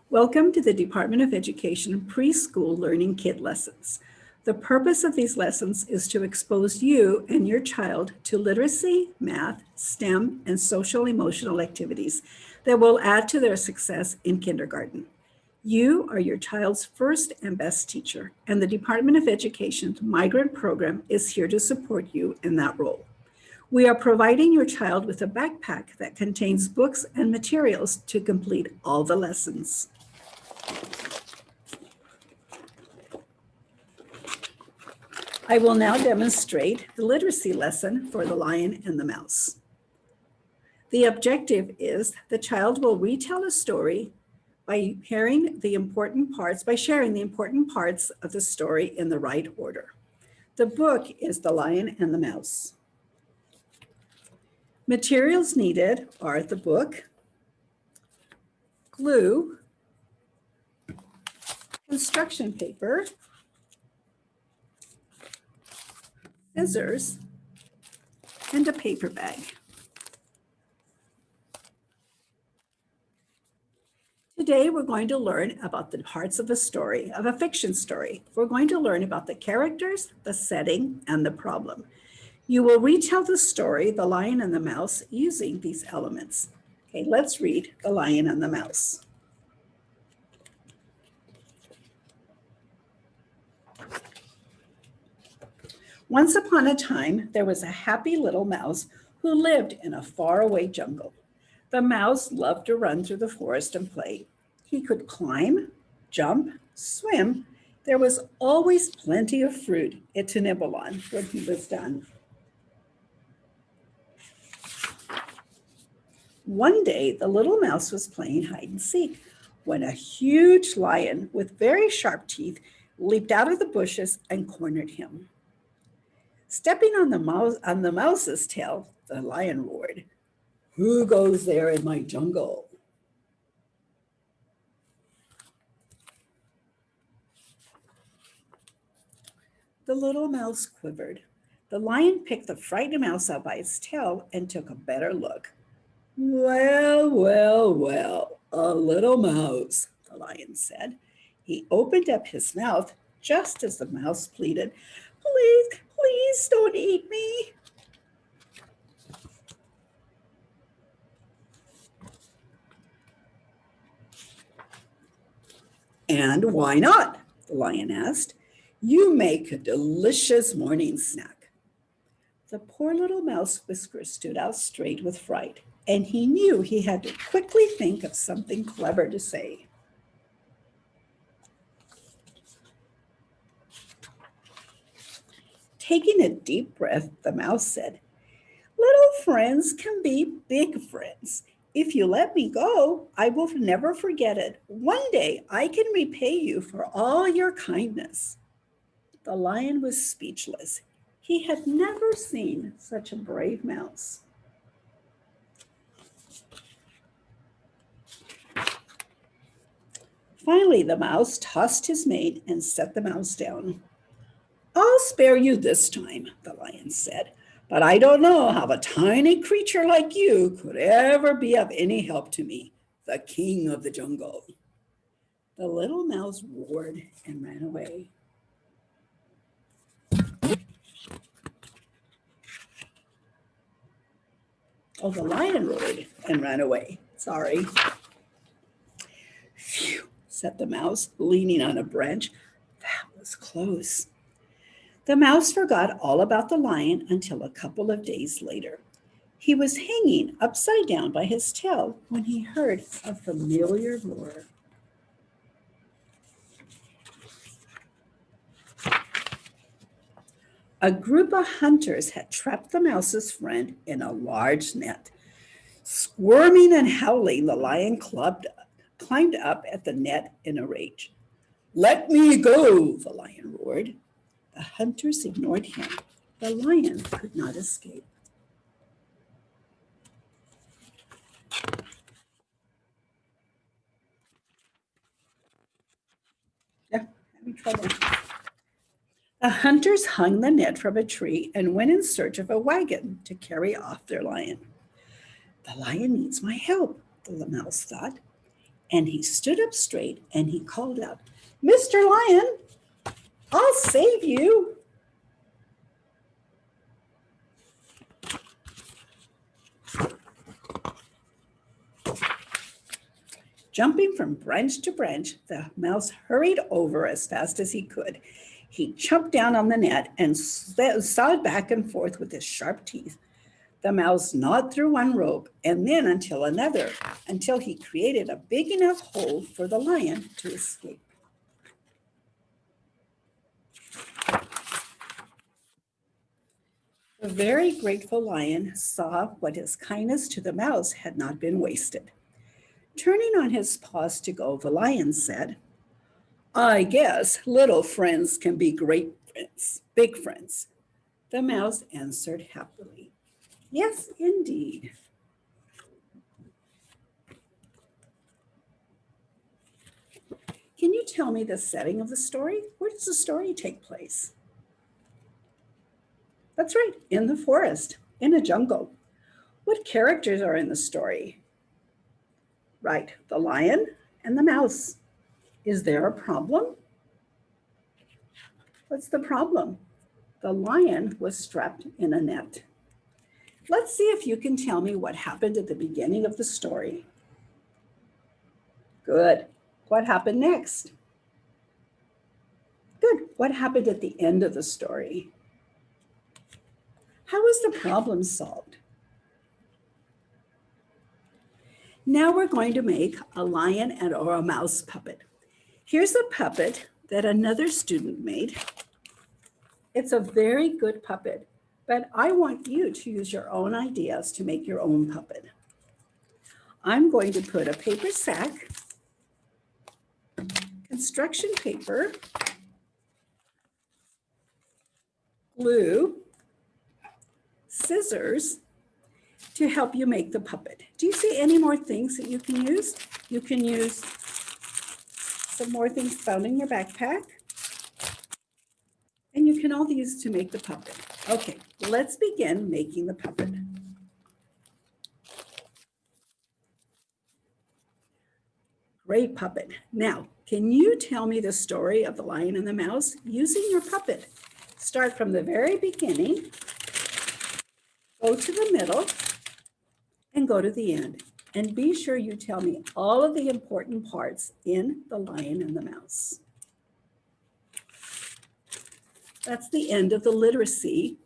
Welcome to the Department of Education Preschool Learning Kit lessons. The purpose of these lessons is to expose you and your child to literacy, math, STEM, and social emotional activities that will add to their success in kindergarten. You are your child's first and best teacher, and the Department of Education's Migrant Program is here to support you in that role. We are providing your child with a backpack that contains books and materials to complete all the lessons. I will now demonstrate the literacy lesson for the lion and the mouse. The objective is the child will retell a story by sharing the important parts of the story in the right order. The book is The Lion and the Mouse. Materials needed are the book, glue, construction paper, scissors, and a paper bag. Today, we're going to learn about the parts of a fiction story. We're going to learn about the characters, the setting, and the problem. You will retell the story, The Lion and the Mouse, using these elements. Okay, let's read The Lion and the Mouse. Once upon a time, there was a happy little mouse who lived in a faraway jungle. The mouse loved to run through the forest and play. He could climb, jump, swim. There was always plenty of fruit to nibble on when he was done. One day, the little mouse was playing hide and seek when a huge lion with very sharp teeth leaped out of the bushes and cornered him. Stepping on the mouse's tail, the lion roared, "Who goes there in my jungle?" The little mouse quivered. The lion picked the frightened mouse up by its tail and took a better look. "Well, well, well, a little mouse," the lion said. He opened up his mouth just as the mouse pleaded, "Please, please don't eat me." "And why not?" the lion asked. "You make a delicious morning snack." The poor little mouse whiskers stood out straight with fright, and he knew he had to quickly think of something clever to say. Taking a deep breath, the mouse said, "Little friends can be big friends. If you let me go, I will never forget it. One day I can repay you for all your kindness." The lion was speechless. He had never seen such a brave mouse. Finally, the mouse tossed his mane and set the mouse down. "I'll spare you this time," the lion said, "but I don't know how a tiny creature like you could ever be of any help to me, the king of the jungle." The little mouse roared and ran away. Oh, the lion roared and ran away. Sorry. "Phew," said the mouse, leaning on a branch. "That was close." The mouse forgot all about the lion until a couple of days later. He was hanging upside down by his tail when he heard a familiar roar. A group of hunters had trapped the mouse's friend in a large net. Squirming and howling, the lion climbed up at the net in a rage. "Let me go," the lion roared. The hunters ignored him. The lion could not escape. Yeah, having trouble. The hunters hung the net from a tree and went in search of a wagon to carry off their lion. "The lion needs my help," the mouse thought. And he stood up straight and he called out, "Mr. Lion, I'll save you." Jumping from branch to branch, the mouse hurried over as fast as he could. He jumped down on the net and sawed back and forth with his sharp teeth. The mouse gnawed through one rope and then until another, until he created a big enough hole for the lion to escape. The very grateful lion saw what his kindness to the mouse had not been wasted. Turning on his paws to go, the lion said, "I guess little friends can be great friends, big friends." The mouse answered happily, "Yes, indeed." Can you tell me the setting of the story? Where does the story take place? That's right, in the forest, in a jungle. What characters are in the story? Right, the lion and the mouse. Is there a problem? What's the problem? The lion was strapped in a net. Let's see if you can tell me what happened at the beginning of the story. Good. What happened next? Good. What happened at the end of the story? How was the problem solved? Now we're going to make a lion and or a mouse puppet. Here's a puppet that another student made. It's a very good puppet, but I want you to use your own ideas to make your own puppet. I'm going to put a paper sack, construction paper, glue, scissors to help you make the puppet. Do you see any more things that you can use? You can use some more things found in your backpack. And you can all use to make the puppet. Okay, let's begin making the puppet. Great puppet. Now, can you tell me the story of the lion and the mouse using your puppet? Start from the very beginning, go to the middle, and go to the end. And be sure you tell me all of the important parts in the lion and the mouse. That's the end of the literacy